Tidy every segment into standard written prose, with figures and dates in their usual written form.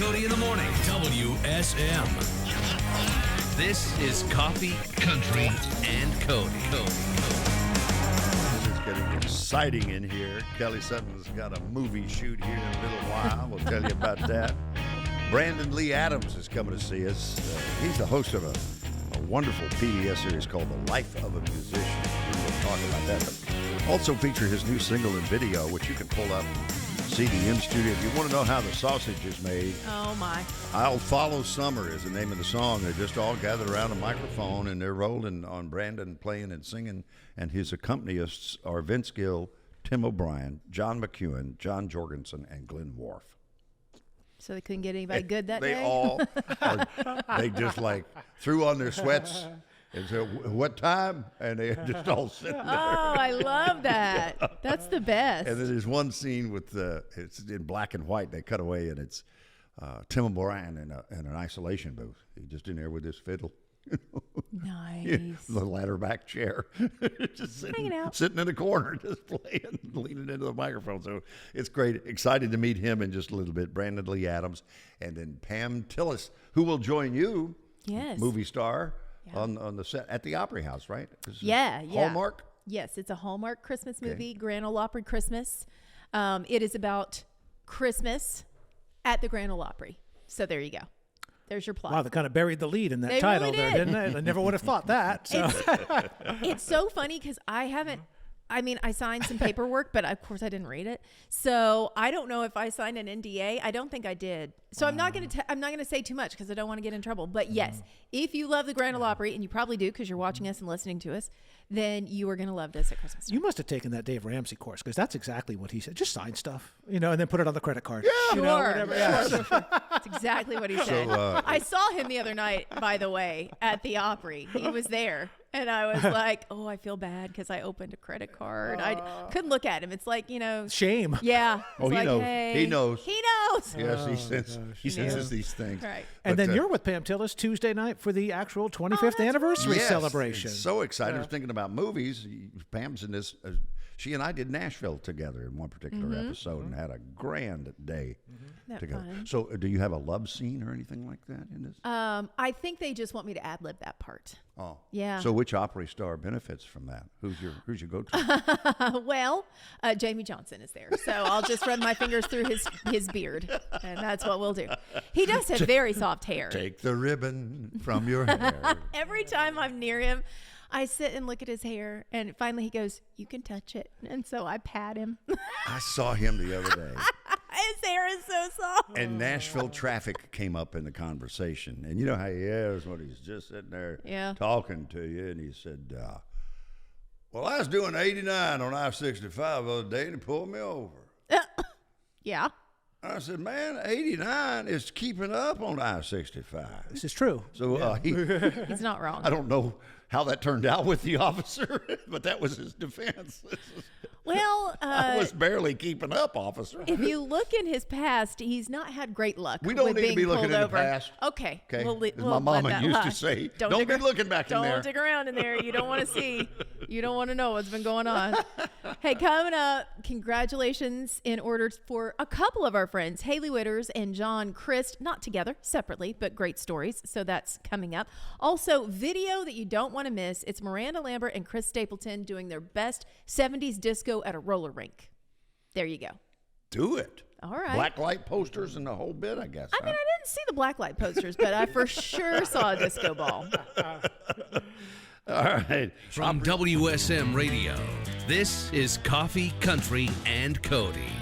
Cody in the morning. WSM. This is Coffee, Country, and Cody. It's getting exciting in here. Kelly Sutton's got a movie shoot here in a little while. We'll tell you about that. Brandon Lee Adams is coming to see us. He's the host of a wonderful PBS series called The Life of a Musician. We'll talk about that. But also feature his new single and video, which you can pull up, CD in studio. If you want to know how the sausage is made, oh my! I'll Follow Summer is the name of the song. They're just all gathered around a microphone and they're rolling on Brandon playing and singing, and his accompanists are Vince Gill, Tim O'Brien, John McEwen, John Jorgensen, and Glenn Worf. So they couldn't get anybody good that day? They just like threw on their sweats and said, what time? And they just all sitting there. Oh, I love that. That's the best. And then there's one scene with it's in black and white. They cut away, and it's Tim O'Brien in an isolation booth. He's just in there with his fiddle. Nice. Yeah, the ladder back chair. Just hanging out. Sitting in the corner, just playing, leaning into the microphone. So it's great. Excited to meet him in just a little bit. Brandon Lee Adams. And then Pam Tillis, who will join you, yes, movie star, on the set at the Opry House, right? Yeah. Hallmark? Yes, it's a Hallmark Christmas movie, Grand Ole Opry Christmas. It is about Christmas at the Grand Ole Opry. So there you go. There's your plot. Wow, they kind of buried the lead in that They title really there, did. didn't they? I never would have thought that. So. It's so funny because I signed some paperwork, but of course I didn't read it. So I don't know if I signed an NDA. I don't think I did. So I'm not going to say too much because I don't want to get in trouble. But yes, if you love the Grand Ole Opry, and you probably do because you're watching us and listening to us, then you are going to love this at Christmas time. You must have taken that Dave Ramsey course because that's exactly what he said. Just sign stuff, and then put it on the credit card. Yeah, Sure. Sure. That's exactly what he said. I saw him the other night, by the way, at the Opry. He was there. And I was like, oh, I feel bad because I opened a credit card. I couldn't look at him. It's like, shame. Yeah. Oh, he knows. Hey, he knows. He knows. Yes, he senses these things. Right. And then you're with Pam Tillis Tuesday night for the actual 25th anniversary celebration. So excited. I was thinking about movies. Pam's in this. She and I did Nashville together in one particular episode and had a grand day together. Fun? So do you have a love scene or anything like that in this? I think they just want me to ad-lib that part. Oh. Yeah. So which Opry star benefits from that? Who's your go-to? Well, Jamie Johnson is there. So I'll just run my fingers through his beard. And that's what we'll do. He does have very soft hair. Take the ribbon from your hair. Every time I'm near him, I sit and look at his hair, and finally he goes, you can touch it. And so I pat him. I saw him the other day. His hair is so soft. And Nashville traffic came up in the conversation. And you know how he is when he's just sitting there talking to you. And he said, well, I was doing 89 on I-65 the other day, and he pulled me over. Yeah. I said, man, 89 is keeping up on I-65. This is true. So he's not wrong. I don't know how that turned out with the officer, but that was his defense. Well, I was barely keeping up, officer. If you look in his past, he's not had great luck. We don't with need to being be looking pulled in the over. past. Okay. Okay. We'll As we'll my let mama that used lie. to say, don't be looking back in there. Don't dig around in there. You don't want to see. You don't want to know what's been going on. Hey, coming up, congratulations in order for a couple of our friends, Haley Witters and John Christ, not together, separately, but great stories. So that's coming up. Also, video that you don't want to miss. It's Miranda Lambert and Chris Stapleton doing their best 70s disco at a roller rink. There you go. Do it. All right. Black light posters and the whole bit, I guess. I mean, I didn't see the black light posters, but I for sure saw a disco ball. All right. From WSM Radio, this is Coffee, Country, and Cody.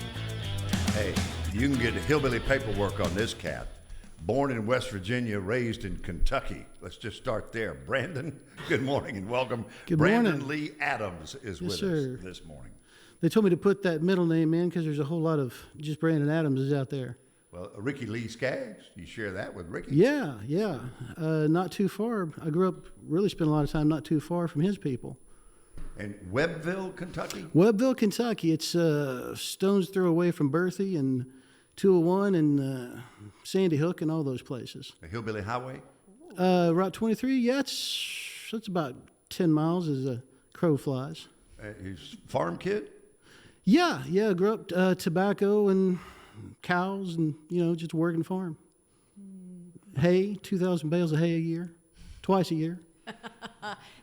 Hey, you can get hillbilly paperwork on this cat. Born in West Virginia, raised in Kentucky. Let's just start there. Brandon, good morning and welcome. Good Brandon morning. Lee Adams is with us this morning. They told me to put that middle name in because there's a whole lot of just Brandon Adams out there. Well, Ricky Lee Skaggs, you share that with Ricky? Yeah. Not too far. I grew up, really spent a lot of time not too far from his people. And Webbville, Kentucky? Webbville, Kentucky. It's stone's throw away from Berthy and 201 and Sandy Hook and all those places. The Hillbilly Highway? Route 23, yeah, it's about 10 miles as a crow flies. He's a farm kid? Yeah, grew up tobacco and cows and, just working farm. hay, 2,000 bales of hay a year, twice a year.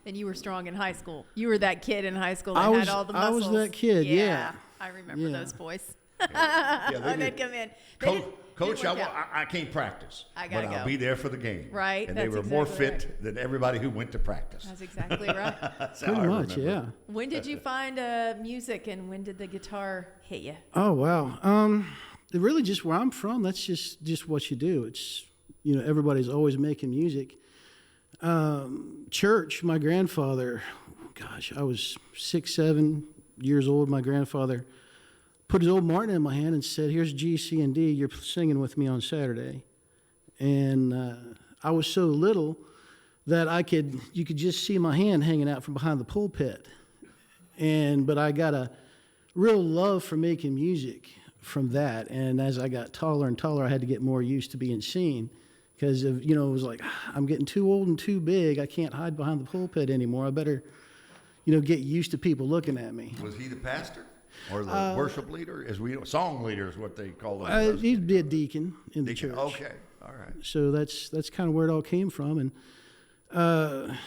And you were strong in high school. You were that kid in high school that I had all the I muscles. was that kid, yeah. I remember Yeah. those boys. Yeah, They'd come in. Coach, work out. I can't practice, I but gotta I'll go. be there for the game. Right, And they that's were more exactly fit than everybody who went to practice. That's exactly right. That's how Pretty I much, remember. yeah. When did you find music, and when did the guitar hit you? Oh, wow. It really just where I'm from, that's just what you do. It's, everybody's always making music. Church, my grandfather, gosh, I was 6, 7 years old. My grandfather put his old Martin in my hand and said, here's G, C, and D. You're singing with me on Saturday. And I was so little that you could just see my hand hanging out from behind the pulpit. But I got a real love for making music from that. And as I got taller and taller, I had to get more used to being seen. Because, it was like, I'm getting too old and too big. I can't hide behind the pulpit anymore. I better, get used to people looking at me. Was he the pastor or the worship leader? As we know, song leader is what they call them. He'd be a deacon in the Deacon. church. Okay, all right. So that's kind of where it all came from. And,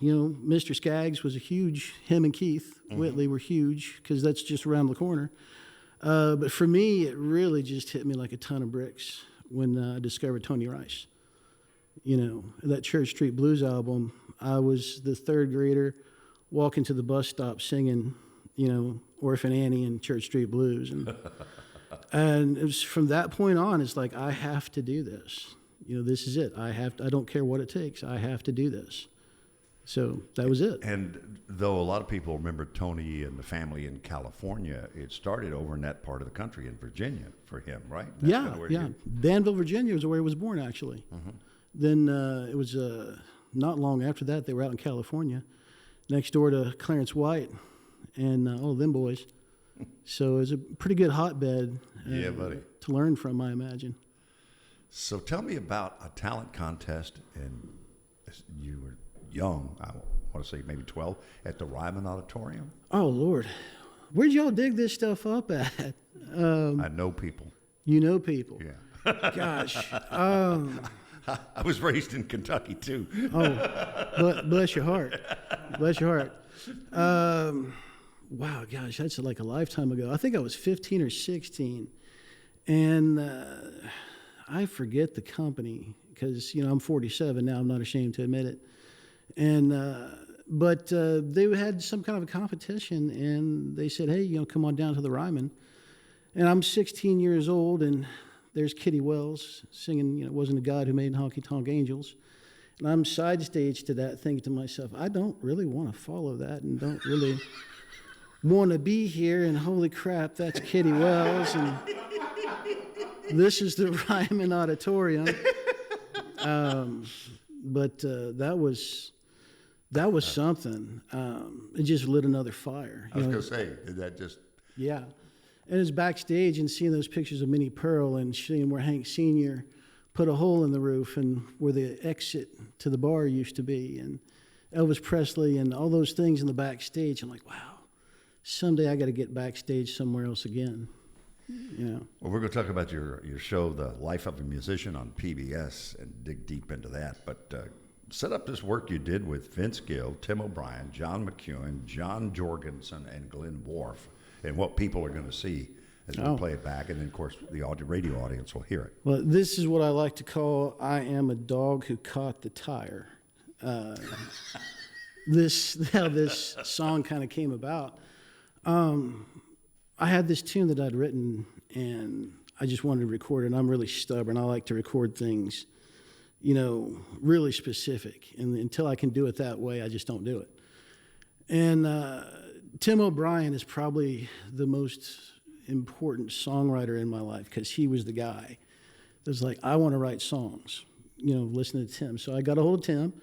Mr. Skaggs was a huge, him and Keith Whitley were huge because that's just around the corner. But for me, it really just hit me like a ton of bricks when I discovered Tony Rice. That Church Street Blues album, I was the third grader walking to the bus stop singing, Orphan Annie and Church Street Blues. And it was from that point on, it's like, I have to do this. This is it. I don't care what it takes. I have to do this. So that was it. And though a lot of people remember Tony and the family in California, it started over in that part of the country in Virginia for him, right? That's kinda where Yeah. Danville, Virginia was where he was born, actually. Then it was not long after that, they were out in California, next door to Clarence White and all them boys. So it was a pretty good hotbed Yeah, buddy. to learn from, I imagine. So tell me about a talent contest, and you were young, I want to say maybe 12, at the Ryman Auditorium. Oh, Lord. Where'd y'all dig this stuff up at? I know people. You know people. Yeah. Gosh. I was raised in Kentucky, too. Bless your heart. Bless your heart. Wow, gosh, that's like a lifetime ago. I think I was 15 or 16. And I forget the company because, I'm 47 now. I'm not ashamed to admit it. But they had some kind of a competition, and they said, hey, come on down to the Ryman. And I'm 16 years old, and there's Kitty Wells singing, it wasn't a God who made honky tonk angels. And I'm side stage to that, thinking to myself, I don't really want to follow that and don't really want to be here. And holy crap, that's Kitty Wells. And this is the Ryman Auditorium. But that was something. It just lit another fire. I was going to say, did that just... Yeah. And it's backstage and seeing those pictures of Minnie Pearl and seeing where Hank Sr. put a hole in the roof and where the exit to the bar used to be, and Elvis Presley and all those things in the backstage. I'm like, wow, someday I got to get backstage somewhere else again. Well, we're going to talk about your show, The Life of a Musician, on PBS, and dig deep into that. But set up this work you did with Vince Gill, Tim O'Brien, John McEwen, John Jorgensen, and Glenn Worf, and what people are going to see as we play it back. And then, of course, the radio audience will hear it. Well, this is what I like to call I am a dog who caught the tire. How this song kind of came about. I had this tune that I'd written, and I just wanted to record it. And I'm really stubborn. I like to record things, really specific. And until I can do it that way, I just don't do it. And Tim O'Brien is probably the most important songwriter in my life because he was the guy that was like, I want to write songs, listening to Tim. So I got a hold of Tim.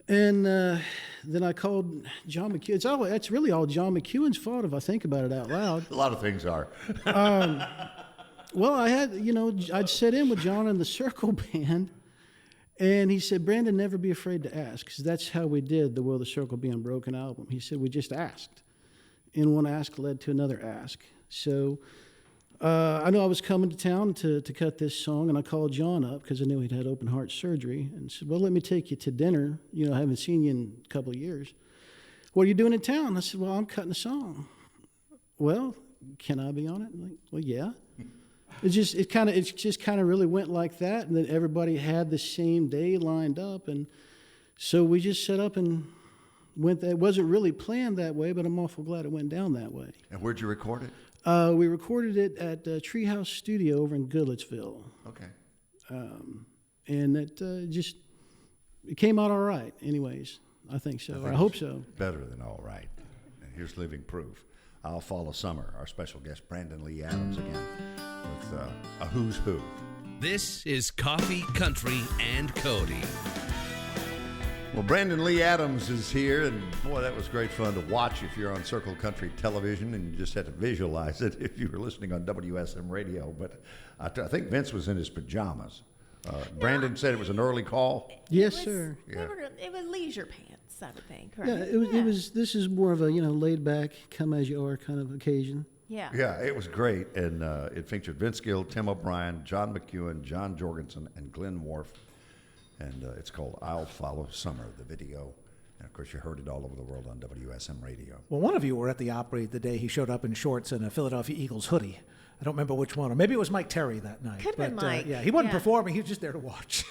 And then I called John McEwen. It's really all John McEwen's fault if I think about it out loud. A lot of things are. Well, I had, I'd sit in with John in the Circle Band, and he said, Brandon, never be afraid to ask, because that's how we did the Will the Circle Be Unbroken album. He said, we just asked. And one ask led to another ask. So I know I was coming to town to cut this song, and I called John up because I knew he'd had open heart surgery, and said, well, let me take you to dinner. You know, I haven't seen you in a couple of years. What are you doing in town? I said, well, I'm cutting a song. Well, can I be on it? I'm like, well, yeah. It just kind of really went like that, and then everybody had the same day lined up, and so we just set up and went. It wasn't really planned that way, but I'm awful glad it went down that way. And where'd you record it? We recorded it at Treehouse Studio over in Goodlettsville. Okay. And it came out all right. Anyways, I think so. I hope so. Better than all right. And here's living proof. I'll Follow Summer. Our special guest, Brandon Lee Adams, again, with a who's who. This is Coffee, Country, and Cody. Well, Brandon Lee Adams is here, and boy, that was great fun to watch if you're on Circle Country Television, and you just had to visualize it if you were listening on WSM Radio. But I think Vince was in his pajamas. Brandon said it was an early call. Yes, sir. Yeah. It was leisure pants, I would think. Right? Yeah, it was. This is more of a laid back, come as you are kind of occasion. Yeah. Yeah, it was great, and it featured Vince Gill, Tim O'Brien, John McEwen, John Jorgensen, and Glenn Worf. And it's called I'll Follow Summer, the video. And, of course, you heard it all over the world on WSM Radio. Well, one of you were at the Opry the day he showed up in shorts and a Philadelphia Eagles hoodie. I don't remember which one. Or maybe it was Mike Terry that night. Could have been Mike. Yeah, he wasn't performing. He was just there to watch.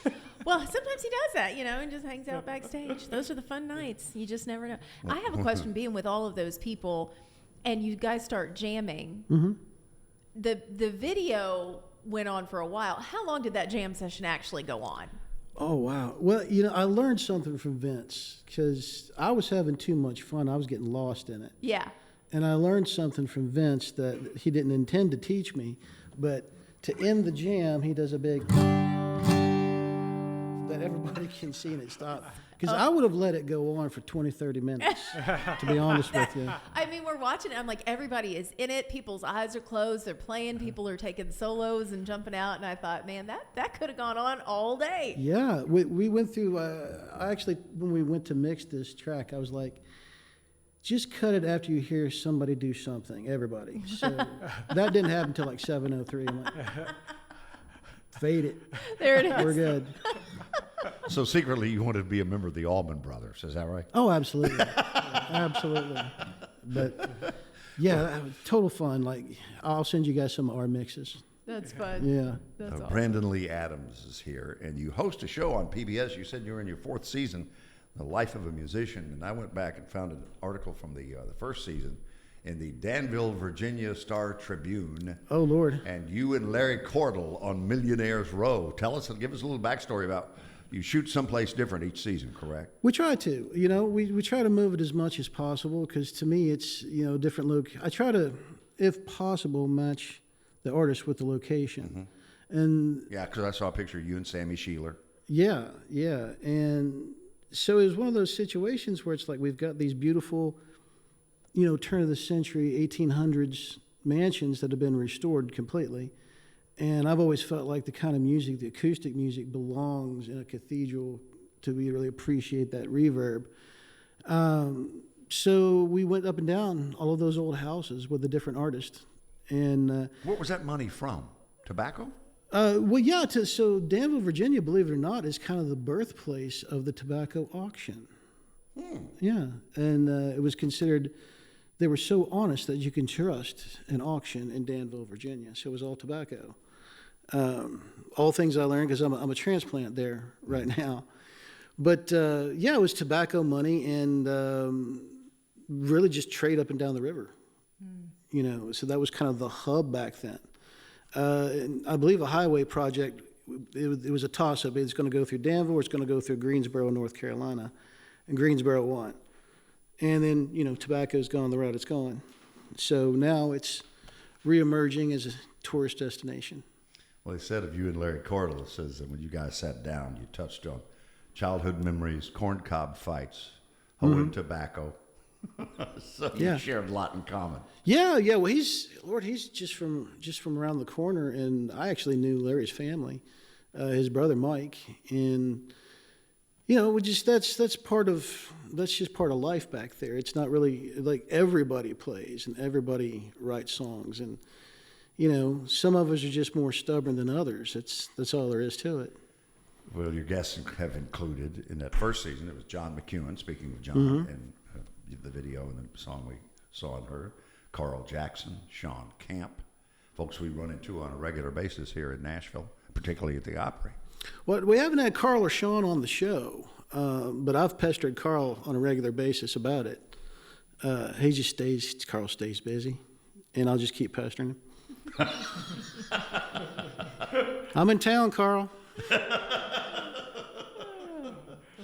Well, sometimes he does that, and just hangs out backstage. Those are the fun nights. You just never know. I have a question being with all of those people, and you guys start jamming. Mm-hmm. The video went on for a while. How long did that jam session actually go on? Oh, wow. Well, I learned something from Vince because I was having too much fun. I was getting lost in it. Yeah. And I learned something from Vince that he didn't intend to teach me, but to end the jam, he does a big that everybody can see and it stops. Because I would have let it go on for 20, 30 minutes, to be honest with you. I mean, we're watching it. I'm like, everybody is in it. People's eyes are closed. They're playing. People are taking solos and jumping out. And I thought, man, that could have gone on all day. Yeah. We went through, actually, when we went to mix this track, I was like, just cut it after you hear somebody do something, everybody. So that didn't happen until like 7:03. I'm like, fade it. There it is. We're good. So secretly, you wanted to be a member of the Allman Brothers, is that right? Oh, absolutely. Absolutely. But, yeah, total fun. Like, I'll send you guys some of our mixes. That's fun. Yeah. That's awesome. Brandon Lee Adams is here, and you host a show on PBS. You said you were in your 4th season, The Life of a Musician, and I went back and found an article from the first season in the Danville, Virginia Star Tribune. Oh, Lord. And you and Larry Cordell on Millionaires Row. Give us a little backstory about you shoot someplace different each season, correct? We try to. We try to move it as much as possible because to me it's, different look. I try to, if possible, match the artist with the location. Mm-hmm. And yeah, because I saw a picture of you and Sammy Sheeler. Yeah. And so it was one of those situations where it's like we've got these beautiful, turn of the century 1800s mansions that have been restored completely. And I've always felt like the kind of music, the acoustic music, belongs in a cathedral to really appreciate that reverb. So we went up and down all of those old houses with a different artist. And what was that money from? Tobacco? Well, yeah. So Danville, Virginia, believe it or not, is kind of the birthplace of the tobacco auction. Yeah, and it was considered. They were so honest that you can trust an auction in Danville, Virginia. So it was all tobacco. All things I learned because I'm a transplant there right now. But yeah, it was tobacco money and really just trade up and down the river. So that was kind of the hub back then. And I believe a highway project, it was a toss-up. It's going to go through Danville or it's going to go through Greensboro, North Carolina. And Greensboro won. And then, tobacco's gone the route it's going. So now it's reemerging as a tourist destination. Well, they said of you and Larry Cordell, it says that when you guys sat down, you touched on childhood memories, corncob fights, hoeing tobacco. So you shared a lot in common. Yeah. Well, he's just from around the corner, and I actually knew Larry's family, his brother Mike, and that's just part of life back there. It's not really like everybody plays and everybody writes songs, and some of us are just more stubborn than others. That's all there is to it. Well, your guests have included, in that first season, it was John McEwen, speaking of John, and the video and the song we saw and heard, Carl Jackson, Sean Camp, folks we run into on a regular basis here in Nashville, particularly at the Opry. Well, we haven't had Carl or Sean on the show, but I've pestered Carl on a regular basis about it. Carl stays busy, and I'll just keep pestering him. I'm in town, Carl.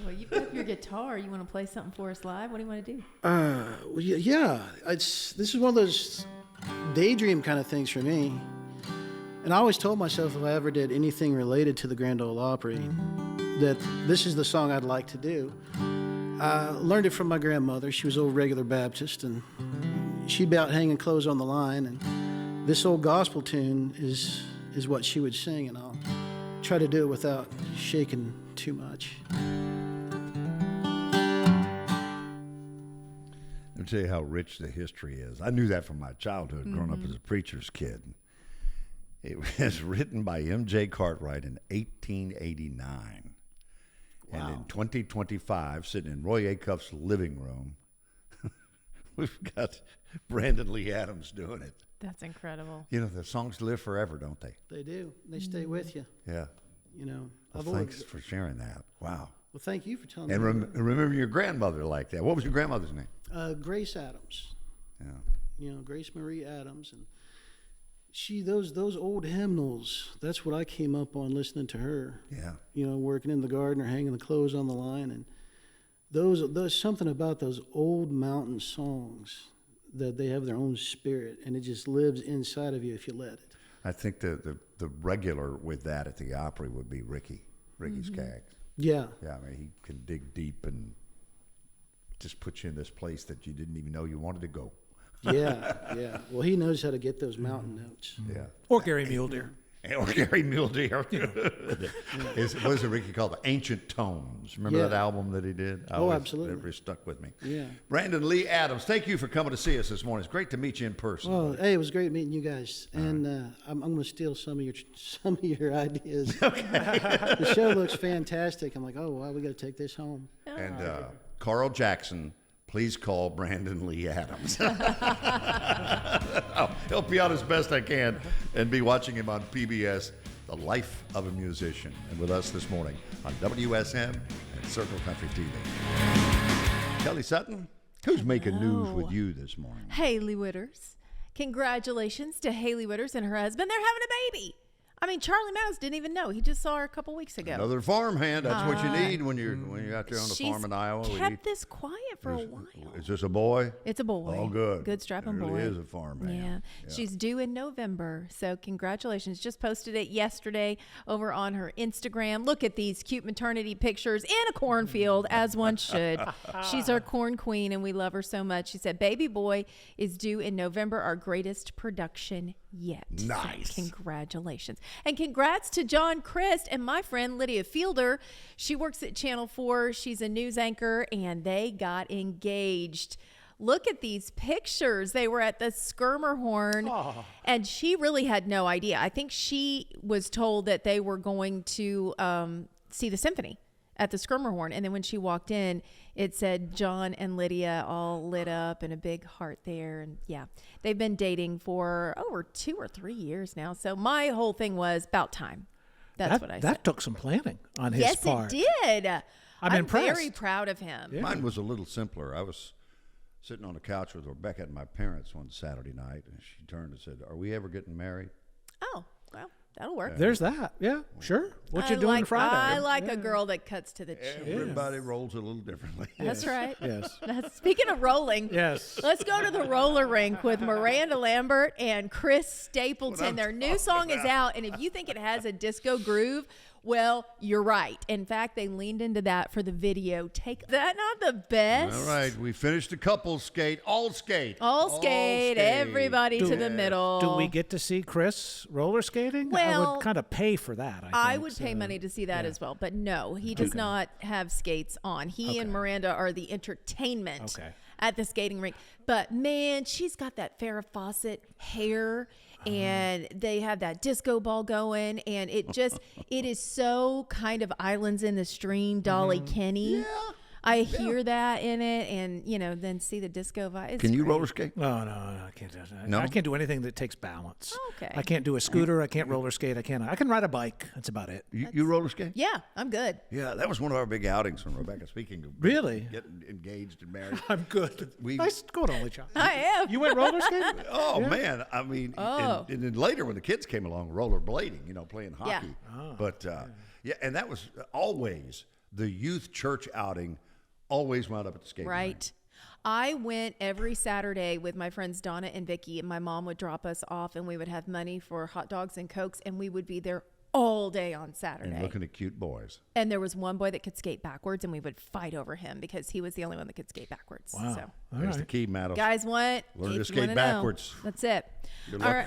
Well, you've got your guitar. You want to play something for us live? What do you want to do? Well, yeah. This is one of those daydream kind of things for me. And I always told myself if I ever did anything related to the Grand Ole Opry, that this is the song I'd like to do. I learned it from my grandmother. She was old regular Baptist, and she'd be out hanging clothes on the line. And this old gospel tune is what she would sing, and I'll try to do it without shaking too much. Let me tell you how rich the history is. I knew that from my childhood, growing up as a preacher's kid. It was written by M.J. Cartwright in 1889. Wow. And in 2025, sitting in Roy Acuff's living room, we've got Brandon Lee Adams doing it. That's incredible. The songs live forever, don't they? They do. They stay with you. Yeah. Well, thanks for sharing that. Wow. Well, thank you for telling me. And remember your grandmother like that. What was your grandmother's name? Grace Adams. Yeah. Grace Marie Adams, and those old hymnals. That's what I came up on listening to her. Yeah. Working in the garden or hanging the clothes on the line, and there's something about those old mountain songs that they have their own spirit, and it just lives inside of you if you let it. I think the regular with that at the Opry would be Ricky Skaggs. Yeah. Yeah, I mean, he can dig deep and just put you in this place that you didn't even know you wanted to go. Yeah. Well, he knows how to get those mountain notes. Yeah. Or Gary Muledeer. Or Gary Muledeer. What is it Ricky called? The Ancient Tones. Remember that album that he did? Absolutely. It really stuck with me. Yeah. Brandon Lee Adams, thank you for coming to see us this morning. It's great to meet you in person. Well, hey, it was great meeting you guys, and I'm going to steal some of your ideas. Okay. The show looks fantastic. I'm like, oh wow, we got to take this home. And Carl Jackson, please call Brandon Lee Adams. I'll help you out as best I can and be watching him on PBS, The Life of a Musician. And with us this morning on WSM and Circle Country TV. Kelly Sutton, who's making news with you this morning? Haley Witters. Congratulations to Haley Witters and her husband. They're having a baby. I mean, Charlie Mouse didn't even know. He just saw her a couple weeks ago. Another farmhand. That's what you need when you're out there on the farm in Iowa. She's kept this quiet for a while. Is this a boy? It's a boy. Oh, good. Good strapping boy. It really is a farmhand. Yeah. She's due in November. So congratulations. Just posted it yesterday over on her Instagram. Look at these cute maternity pictures in a cornfield, as one should. She's our corn queen, and we love her so much. She said, baby boy is due in November, our greatest production yet. Nice. So congratulations. And congrats to John Christ and my friend Lydia Fielder. She works at Channel 4. She's a news anchor, and they got engaged. Look at these pictures. They were at the Skirmerhorn, and she really had no idea. I think she was told that they were going to see the symphony at the Skirmerhorn, and then when she walked in, it said John and Lydia all lit up and a big heart there. And yeah, they've been dating for over 2 or 3 years now. So my whole thing was about time. That's what I said. That took some planning on his part. Yes, it did. I'm impressed. Very proud of him. Yeah. Mine was a little simpler. I was sitting on the couch with Rebecca and my parents one Saturday night, and she turned and said, "Are we ever getting married?" Oh, well, that'll work. There's that. Yeah, sure. What you doing Friday? I like a girl that cuts to the chase. Everybody rolls a little differently. That's right. Yes. Speaking of rolling, Yes. let's go to the roller rink with Miranda Lambert and Chris Stapleton. Their new song is out, and if you think it has a disco groove, well, you're right. In fact, they leaned into that for the video. Take that, not the best. All right, we finished the couples skate. All skate. Everybody to the middle. Do we get to see Chris roller skating? I Well, would kind of pay for that. I would pay money to see that as well, but no, he does not have skates on. He and Miranda are the entertainment at the skating rink. But man, she's got that Farrah Fawcett hair, and they have that disco ball going, and it is so kind of Islands in the Stream, Dolly Kenny. Yeah. I hear that in it, and then see the disco vibe. It's Can you great. roller skate? No, I can't do that. No? I can't do anything that takes balance. Okay. I can't do a scooter. I can't roller skate. I can ride a bike. That's about it. You roller skate? Yeah, I'm good. Yeah, that was one of our big outings when Rebecca, speaking of Really? getting engaged and married. I'm good. Nice going, only child. I am. You went roller skating? Oh, man. I mean, Oh. and then later when the kids came along, rollerblading, playing hockey. Yeah. But, and that was always the youth church outing, always wound up at the skating rink. Right. I went every Saturday with my friends Donna and Vicky, and my mom would drop us off, and we would have money for hot dogs and Cokes, and we would be there all day on Saturday. And looking at cute boys. And there was one boy that could skate backwards, and we would fight over him because he was the only one that could skate backwards. Wow. So, There's the key, Matt. guys, what? Learn to If you skate wanna backwards. know, that's it.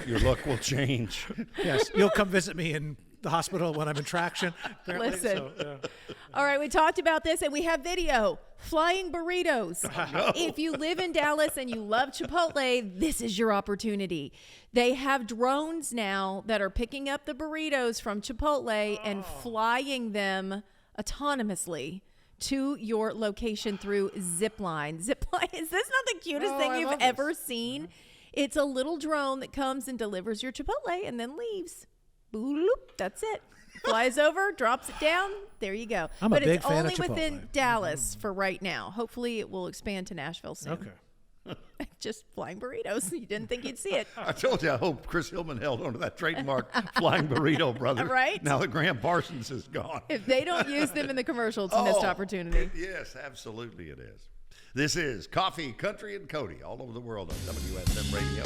Your luck will change. Yes. You'll come visit me in the hospital when I'm in traction. apparently, Listen. so, yeah. All right, we talked about this, and we have video. Flying burritos. If you live in Dallas and you love Chipotle, this is your opportunity. They have drones now that are picking up the burritos from Chipotle and flying them autonomously to your location through Zipline. Zipline, is this not the cutest thing I you've love ever this. seen? It's a little drone that comes and delivers your Chipotle and then leaves. Boop, that's it. Flies over, drops it down. There you go. I'm a but big it's fan of only Chipotle. within Dallas for right now. Hopefully, it will expand to Nashville soon. Okay. Just flying burritos. You didn't think you'd see it. I told you, I hope Chris Hillman held onto that trademark flying burrito, brother. Right? Now that Graham Parsons is gone. If they don't use them in the commercial, it's a missed opportunity. Yes, absolutely it is. This is Coffee, Country, and Cody all over the world on WSM Radio.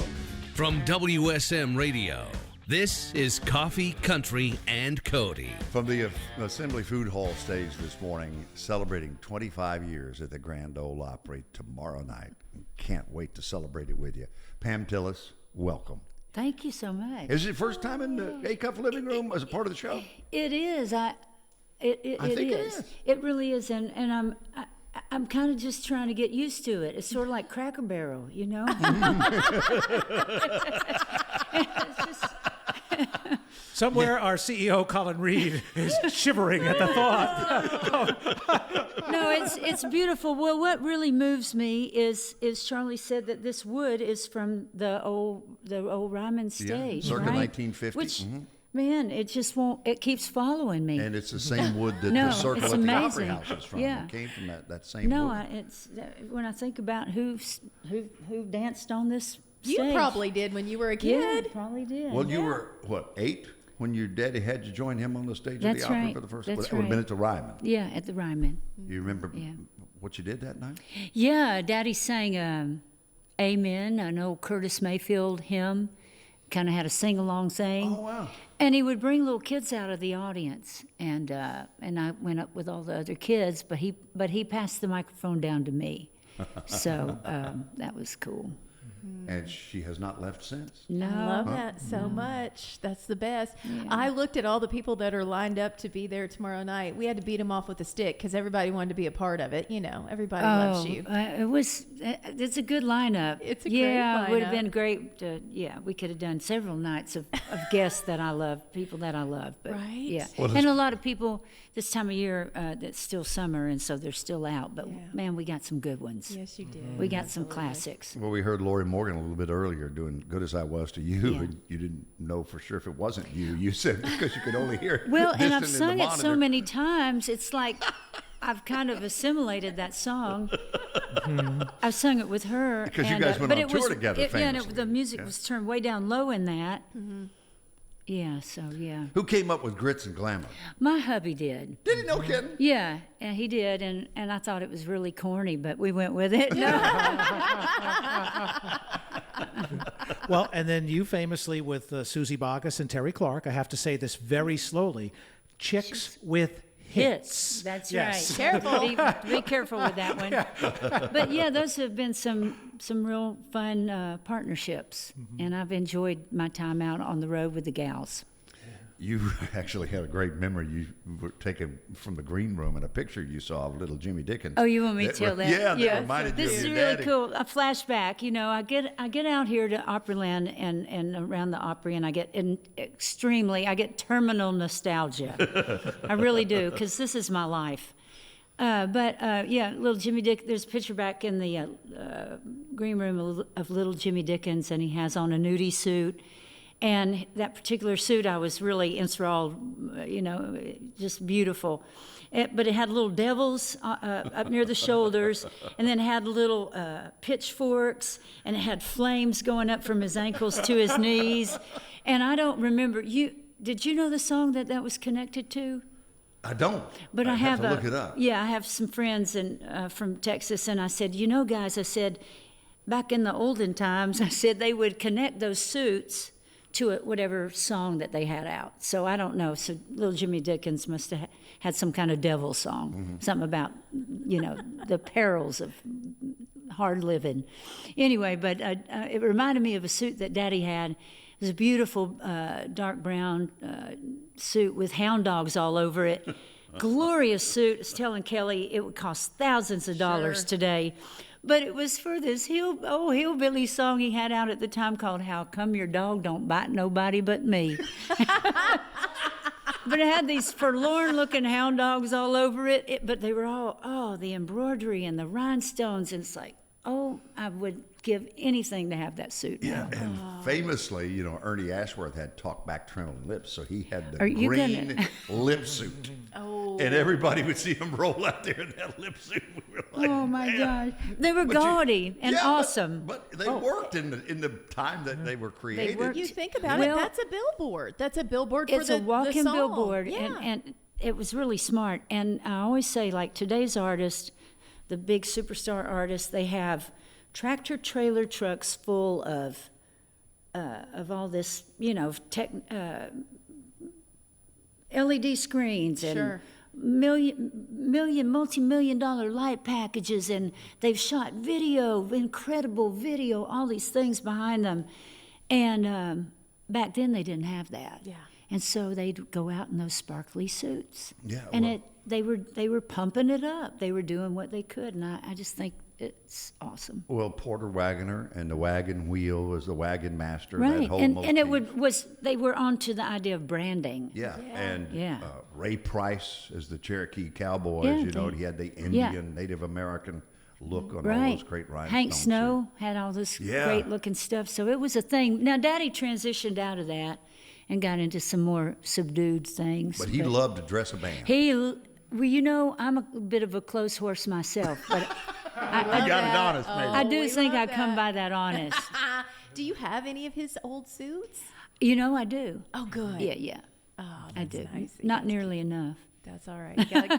From WSM Radio, this is Coffee, Country, and Cody. From the Assembly Food Hall stage this morning, celebrating 25 years at the Grand Ole Opry tomorrow night. Can't wait to celebrate it with you. Pam Tillis, welcome. Thank you so much. Is it your first time in the A-Cup living room as a part of the show? It is. I think it is. It really is, and I'm kind of just trying to get used to it. It's sort of like Cracker Barrel, you know. It's just, Somewhere our CEO, Colin Reed, is shivering at the thought. no, it's beautiful. Well, what really moves me is Charlie said that this wood is from the old Ryman stage, circa right? 1950. Which, man, it just won't. It keeps following me. And it's the same wood that No, the circle it's at the Opry amazing. House is from. Yeah. It came from that same No, wood. it's when I think about who danced on this You stage. probably did when you were a Yeah, kid. probably did. Well, you were, what, 8 when your daddy had you join him on the stage That's of the Opry right. for the first That's Or been right. at the Ryman. Yeah, at the Ryman. You remember Yeah. what you did that night? Yeah, Daddy sang Amen, an old Curtis Mayfield hymn. Kind of had a sing-along thing. Oh, wow. And he would bring little kids out of the audience, and I went up with all the other kids, but he passed the microphone down to me, so that was cool. And she has not left since. No, I love that so much. That's the best. I looked at all the people that are lined up to be there tomorrow night. We had to beat them off with a stick because everybody wanted to be a part of it. You know, everybody loves you. It's a good lineup. It's a great it would have lineup. been great. We could have done several nights of guests that I love, people that I love. But Right. Yeah, Well, and a lot of people this time of year. That's still summer, and so they're still out. But man, we got some good ones. Yes, you did. We got some classics. Well, we heard Lori Morgan a little bit earlier doing Good As I Was to You, Yeah. and you didn't know for sure if it wasn't you. You said because you could only hear it. Well, and I've distant in sung the it so monitor. many times. It's like I've kind of assimilated that song. I've sung it with her. Because you and, guys went but on it tour was, together and famously. the music Yeah. was turned way down low in that. Yeah, so yeah. Who came up with Grits and Glamour? My hubby did. Did he? No kidding. Yeah, and he did, and I thought it was really corny, but we went with it. No. Well, and then you famously with Susie Boggess and Terry Clark, I have to say this very slowly, Chicks with Hits. That's Yes. right. Careful. Be careful with that one. But yeah, those have been some real fun partnerships, and I've enjoyed my time out on the road with the gals. You actually had a great memory. You were taken from the green room in a picture you saw of little Jimmy Dickens. Oh, you want me to tell that? Yeah, that reminded you This of is your really daddy. cool. A flashback. You know, I get out here to Opryland and around the Opry, and I get terminal nostalgia. I really do, because this is my life. Little Jimmy Dick. There's a picture back in the green room of little Jimmy Dickens, and he has on a nudie suit. And that particular suit, I was really enthralled, just beautiful. But it had little devils up near the shoulders, and then had little pitchforks, and it had flames going up from his ankles to his knees. And I don't remember, did you know the song that was connected to? I don't. But I have have to look it up. Yeah, I have some friends from Texas, and I said, guys, I said, back in the olden times, I said they would connect those suits to whatever song that they had out. So I don't know. So little Jimmy Dickens must have had some kind of devil song, something about, the perils of hard living. Anyway, but it reminded me of a suit that Daddy had. It was a beautiful dark brown suit with hound dogs all over it. Glorious suit. I was telling Kelly it would cost thousands of dollars today. But it was for this hillbilly song he had out at the time called "How Come Your Dog Don't Bite Nobody But Me." But it had these forlorn-looking hound dogs all over it. But they were all, the embroidery and the rhinestones. And it's like, I would give anything to have that suit now. Yeah, and famously, Ernie Ashworth had talk-back trembling lips, so he had the Are you green lip suit. Oh. And everybody would see him roll out there in that lip suit. We were like, Oh, my man. gosh. They were gaudy and awesome. But they worked in the time that they were created. worked. You think about it, that's a billboard. That's a billboard for It's the a walk-in the song. billboard, Yeah. and it was really smart. And I always say, like, today's artists, the big superstar artists, they have tractor trailer trucks full of all this, LED screens and Sure. multi-million dollar light packages, and they've shot video, incredible video, all these things behind them. And back then they didn't have that. Yeah. And so they'd go out in those sparkly suits. Yeah, And well- they were pumping it up. They were doing what they could, and I just think it's awesome. Well, Porter Wagoner and the wagon wheel was the wagon master. Right, That whole and it motif. they were onto the idea of branding. Yeah, and Yeah. Ray Price as the Cherokee Cowboys. Yeah, he had the Indian, Native American look on all Right. those great rhinestones. Hank Snow had all this Yeah. great looking stuff, so it was a thing. Now, Daddy transitioned out of that and got into some more subdued things. But he loved to dress a band. I'm a bit of a close horse myself, but I got it honest, maybe. I do we think I love come that. by that honest. Do you have any of his old suits? I do. Oh, good. Yeah, Oh, I that's do. nice. Not nearly enough. That's all right.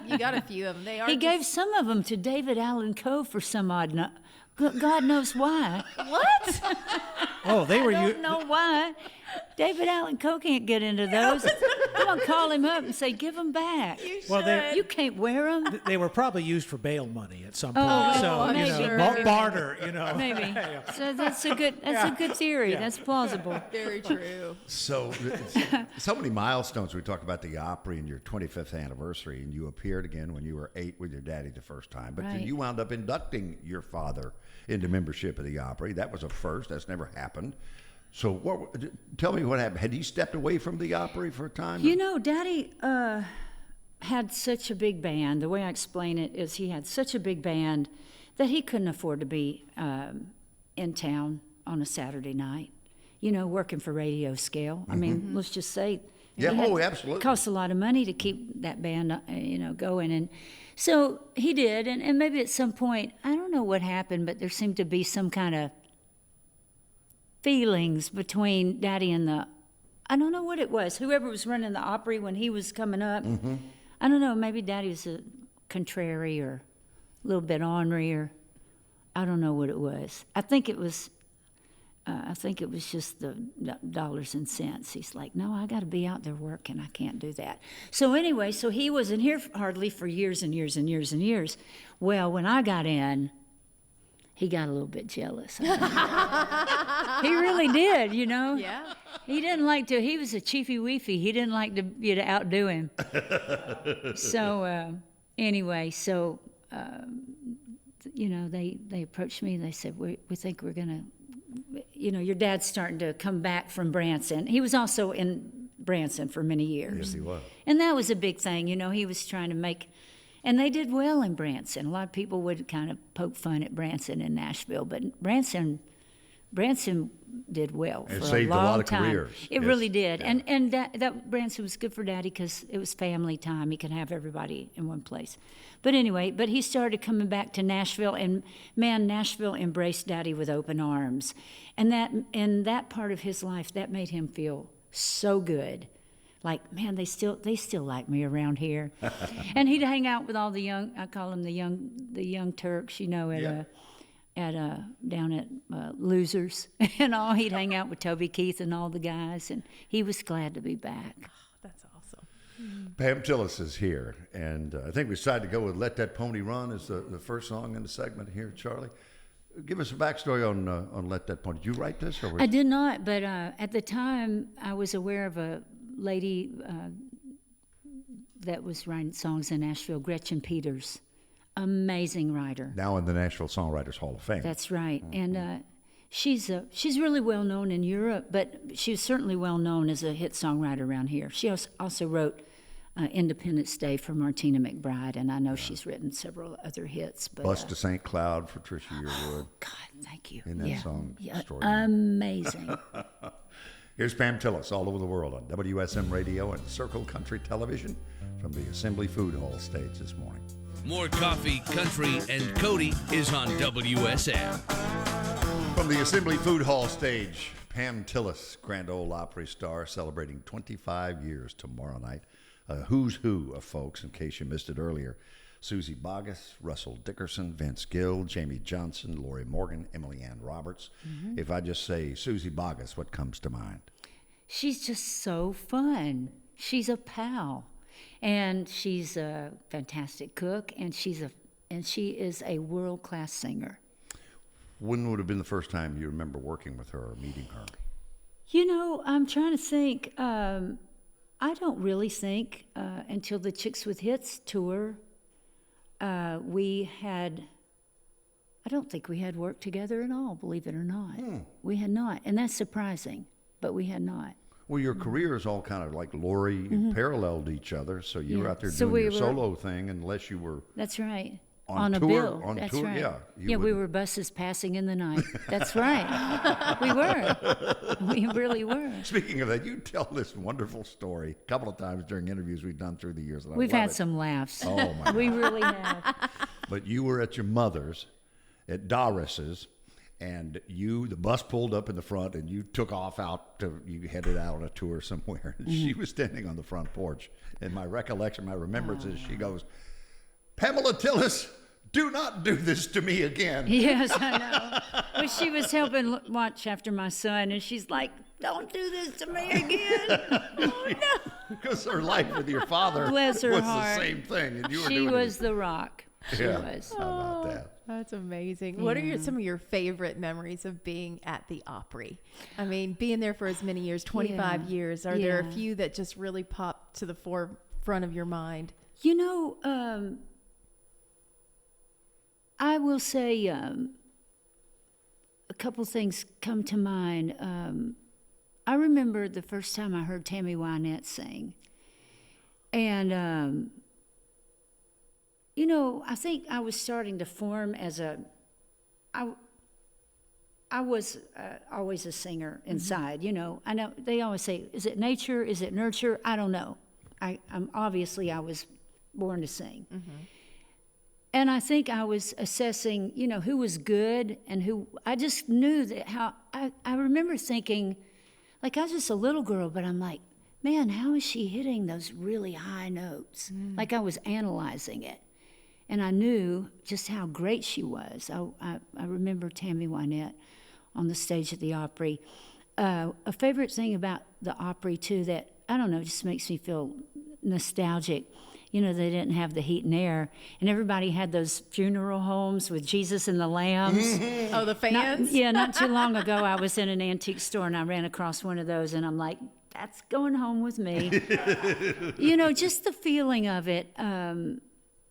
You got a few of them. They are. He gave just- some of them to David Allen Coe for some odd. God knows why. What? Oh, they were I don't know why. David Allen Coe can't get into those. I'm gonna call him up and say, "Give them back. Well, they You can't wear them." they were probably used for bail money at some point. Oh, so I'm sure. barter. Maybe. So that's a good theory. Yeah. That's plausible. Very true. So many milestones. We talk about the Opry and your 25th anniversary, and you appeared again when you were 8 with your daddy the first time. But then Right. you wound up inducting your father into membership of the Opry. That was a first. That's never happened. So tell me what happened. Had he stepped away from the Opry for a time? Daddy had such a big band. The way I explain it is he had such a big band that he couldn't afford to be in town on a Saturday night, working for radio scale. I mean, let's just say. Yeah, he had- absolutely. It costs a lot of money to keep that band, going. And so he did. And maybe at some point, I don't know what happened, but there seemed to be some kind of feelings between Daddy and I don't know what it was. Whoever was running the Opry when he was coming up. I don't know. Maybe Daddy was a contrary or a little bit ornery, or I don't know what it was. I think it was just the dollars and cents. He's like, no, I got to be out there working. I can't do that. So anyway, he wasn't here hardly for years and years and years and years. Well, when I got in, he got a little bit jealous. He really did, you know. Yeah. He didn't like to. He was a chiefy weefy. He didn't like to you to outdo him. So anyway, so you know, they approached me. They said, we think we're gonna, you know, your dad's starting to come back from Branson. He was also in Branson for many years. Yes, he was. And that was a big thing. You know, he was trying to make. And they did well in Branson. A lot of people would kind of poke fun at Branson and Nashville, but Branson did well It for saved a long lot of time. careers. It Yes. really did. Yeah. And that Branson was good for Daddy because it was family time. He could have everybody in one place. But anyway, he started coming back to Nashville, and man, Nashville embraced Daddy with open arms. And that part of his life, that made him feel so good. Like, man, they still like me around here. And he'd hang out with all the young, I call them the young Turks, you know, down at Losers and all. He'd hang out with Toby Keith and all the guys, and he was glad to be back. That's awesome. Pam Tillis is here, and I think we decided to go with "Let That Pony Run" as the first song in the segment here. Charlie, give us a backstory on "Let That Pony." Did you write this, or I did not, but at the time I was aware of a lady that was writing songs in Nashville, Gretchen Peters, amazing writer. now in the Nashville Songwriters Hall of Fame? That's right, and she's really well known in Europe, but she was certainly well known as a hit songwriter around here. She also wrote Independence Day for Martina McBride, and I know she's written several other hits. But, "Bus to St. Cloud" for Trisha Yearwood. God, thank you. In that song, Yeah, extraordinary. amazing. Here's Pam Tillis all over the world on WSM Radio and Circle Country Television from the Assembly Food Hall stage this morning. More coffee, country, and Cody is on WSM. From the Assembly Food Hall stage, Pam Tillis, Grand Ole Opry star, celebrating 25 years tomorrow night. A who's who of folks, in case you missed it earlier. Susie Boggess, Russell Dickerson, Vince Gill, Jamie Johnson, Lori Morgan, Emily Ann Roberts. If I just say Susie Boggess, what comes to mind? She's just so fun. She's a pal, and she's a fantastic cook, and she is a world-class singer. When would have been the first time you remember working with her or meeting her? You know, I'm trying to think. I don't really think until the Chicks with Hits tour, I don't think we had worked together at all, believe it or not. We had not, and that's surprising, but we had not. Well, your careers all kind of like Lori paralleled each other, so you were out there So doing we your were- solo thing, unless you were That's right. On a tour- bill. on That's tour, right. yeah, you Yeah, we wouldn't- were buses passing in the night. That's right. We were. We really were. Speaking of that, you tell this wonderful story a couple of times during interviews we've done through the years. And I We've love had it. some laughs. Oh, my We God. really have. But you were at your mother's, at Doris's, and the bus pulled up in the front, and you took off you headed out on a tour somewhere, and she was standing on the front porch. And my remembrance is she goes, "Pamela Tillis, do not do this to me again." Yes, I know. Well, she was helping watch after my son, and she's like, "Don't do this to me again." Oh, no. Because her life with your father Bless her was heart. the same thing, and you were She doing was the rock. She Yeah. was. How about that? That's amazing. What are some of your favorite memories of being at the Opry? I mean, being there for as many years, 25 Yeah. years. Are there a Yeah. few that just really pop to the forefront of your mind? You know, I will say a couple things come to mind. I remember the first time I heard Tammy Wynette sing. And, you know, I think I was starting to form as I was always a singer inside, you know. I know they always say, is it nature? Is it nurture? I don't know. I was born to sing. And I think I was assessing, you know, who was good and who, I just knew that I remember thinking, like I was just a little girl, but I'm like, man, how is she hitting those really high notes? Like I was analyzing it. And I knew just how great she was. I remember Tammy Wynette on the stage at the Opry. A favorite thing about the Opry, too, that, I don't know, just makes me feel nostalgic, they didn't have the heat and air, and everybody had those funeral homes with Jesus and the lambs. Oh, the fans? Not too long ago, I was in an antique store, and I ran across one of those, and I'm like, that's going home with me. Just the feeling of it. And,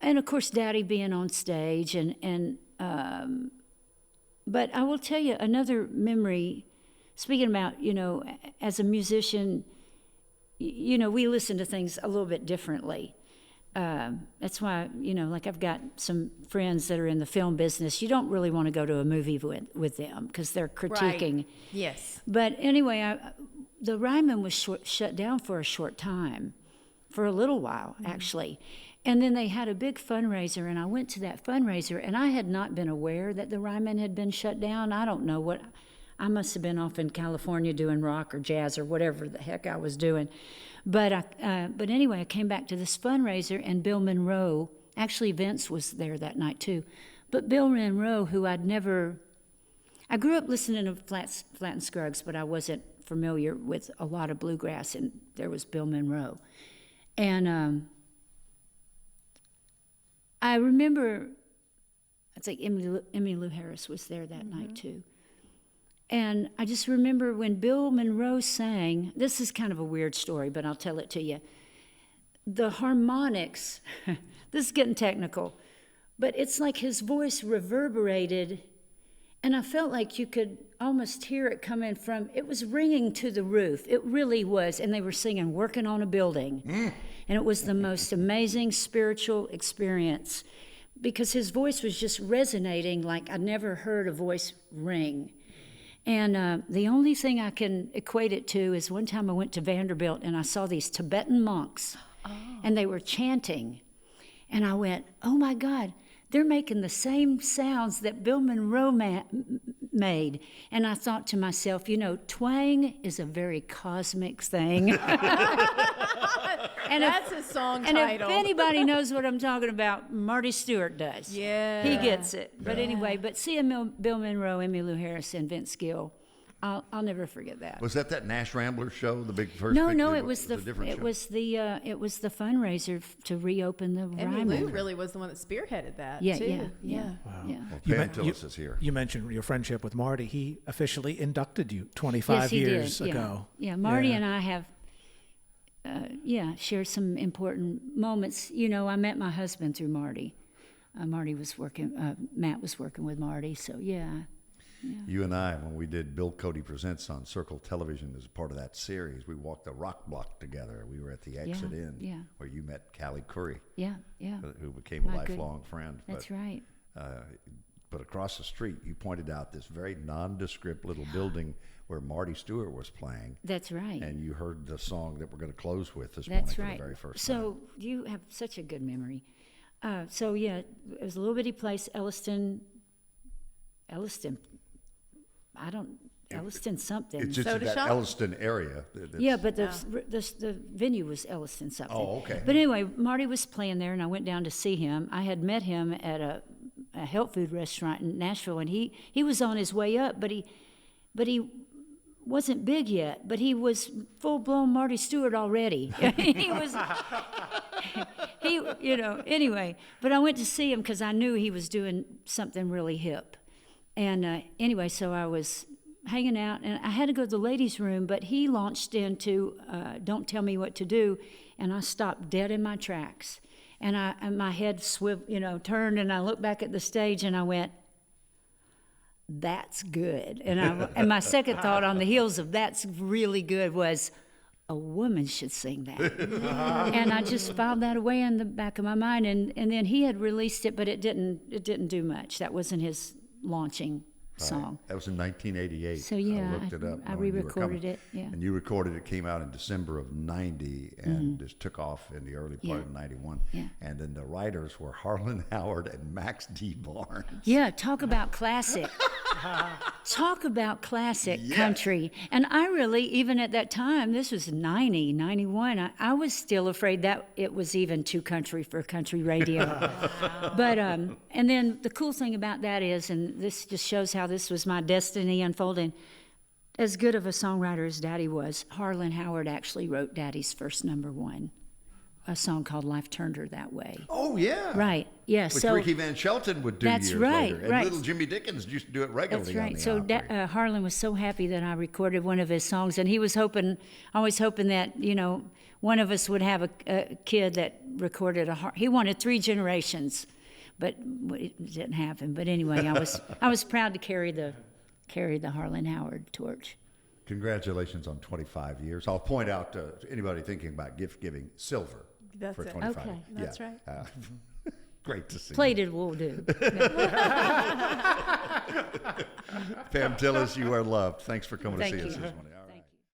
of course, Daddy being on stage. But I will tell you another memory, speaking about, as a musician, we listen to things a little bit differently. That's why, like I've got some friends that are in the film business. You don't really want to go to a movie with them because they're critiquing. Right. Yes. But anyway, the Ryman was shut down for a short time, for a little while, actually. And then they had a big fundraiser, and I went to that fundraiser, and I had not been aware that the Ryman had been shut down. I don't know what. I must have been off in California doing rock or jazz or whatever the heck I was doing. But anyway, I came back to this fundraiser, and Bill Monroe, actually Vince was there that night too, but Bill Monroe, who I grew up listening to Flat and Scruggs, but I wasn't familiar with a lot of bluegrass, and there was Bill Monroe. And I remember, I think Emily Lou Harris was there that night too. And I just remember when Bill Monroe sang, this is kind of a weird story, but I'll tell it to you. The harmonics, this is getting technical, but it's like his voice reverberated, and I felt like you could almost hear it coming from, it was ringing to the roof. It really was, and they were singing Working on a Building. And it was the most amazing spiritual experience because his voice was just resonating like I'd never heard a voice ring. And the only thing I can equate it to is one time I went to Vanderbilt and I saw these Tibetan monks, and they were chanting. And I went, oh my God, they're making the same sounds that Bill Monroe made. And I thought to myself, twang is a very cosmic thing. And that's a song and title. If anybody knows what I'm talking about, Marty Stewart does. Yeah. He gets it. But anyway, seeing Bill Monroe, Emmylou Lou Harris, and Vince Gill, I'll never forget that. Was that Nash Rambler show, the big first? No, big, it was the fundraiser to reopen the Ryman. Emmylou really was the one that spearheaded that. Yeah, too. yeah. Well, Pam Tillis is here. You mentioned your friendship with Marty. He officially inducted you 25 years ago. Yeah, Marty and I have, shared some important moments. I met my husband through Marty. Matt was working with Marty, so yeah. You and I, when we did Bill Cody Presents on Circle Television as part of that series, we walked the rock block together. We were at the Exit Inn where you met Callie Curry, who became a lifelong friend. That's right. But across the street, you pointed out this very nondescript little building where Marty Stewart was playing. That's right. And you heard the song that we're going to close with this morning for the very first time. So you have such a good memory. It was a little bitty place, Elliston, Elliston something. It's just that Elliston area. But the venue was Elliston something. Oh, okay. But anyway, Marty was playing there, and I went down to see him. I had met him at a health food restaurant in Nashville, and he was on his way up, but he wasn't big yet, but he was full-blown Marty Stewart already. Anyway, but I went to see him because I knew he was doing something really hip. And anyway, so I was hanging out, and I had to go to the ladies' room, but he launched into Don't Tell Me What to Do, and I stopped dead in my tracks. And my head turned, and I looked back at the stage, and I went, that's good. And my second thought on the heels of that's really good was, a woman should sing that. And I just filed that away in the back of my mind, and then he had released it, but it didn't do much. That wasn't his launching song. That was in 1988. So yeah, I looked it up. I re-recorded it. Yeah. And you recorded it. Came out in December of '90, and just took off in the early part of '91. Yeah. And then the writers were Harlan Howard and Max D. Barnes. Yeah, talk about classic. Talk about classic country. And I really, even at that time, this was 90, 91, I was still afraid that it was even too country for country radio. But, and then the cool thing about that is, and this just shows how this was my destiny unfolding, as good of a songwriter as Daddy was, Harlan Howard actually wrote Daddy's first #1. a song called Life Turned Her That Way. Oh, yeah. Right, yeah. Which So Ricky Van Shelton would do That's years right, later. And right. little Jimmy Dickens used to do it regularly that's on right. the So Opry. Harlan was so happy that I recorded one of his songs, and he was always hoping that, one of us would have a kid that recorded he wanted 3 generations, but it didn't happen. But anyway, I was proud to carry the Harlan Howard torch. Congratulations on 25 years. I'll point out to anybody thinking about gift giving, silver That's for it. 25. Okay. That's right. Great to see. Plated will do. Pam Tillis, you are loved. Thanks for coming Thank to see us you. this morning. All right.